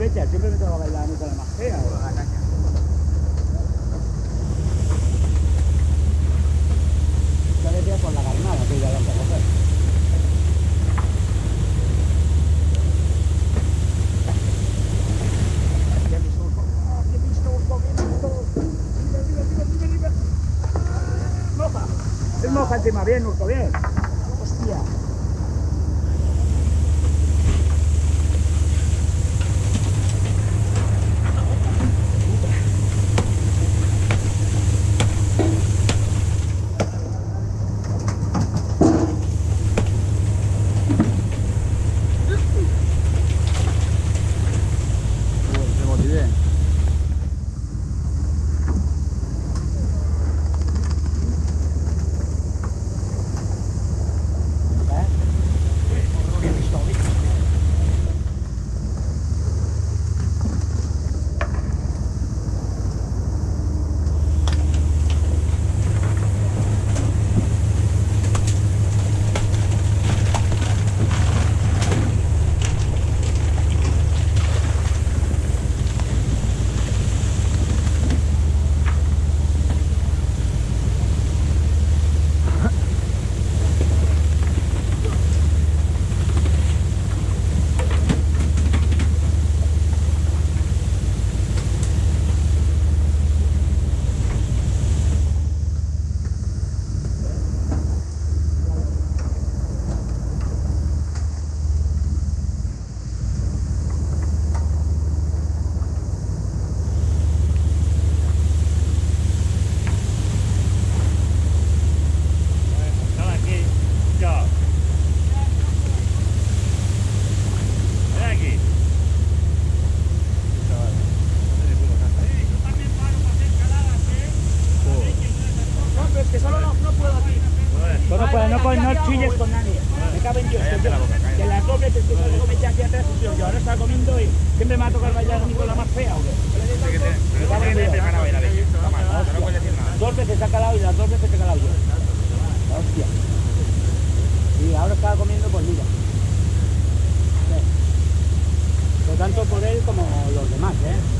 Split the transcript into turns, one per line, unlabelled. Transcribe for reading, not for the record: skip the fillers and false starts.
fecha, siempre me toca bailar a mí con la más fea. Yo le tiro por la carnada, que ya lo puedo hacer. ¡Qué bisurco! ¡Qué bisurco! ¡Arriba! ¡Moja! Es moja encima, bien, Urco, bien. ¡Hostia! No chilles con nadie, me caben yo, que las dobles que luego me eché aquí atrás y yo ahora estaba comiendo y siempre me va a tocar bailar a mí con la más fea, ¿o qué? Dos veces ha calado y las dos veces he calado yo. Hostia. Y ahora estaba comiendo, pues mira. Por tanto por él como los demás, ¿eh?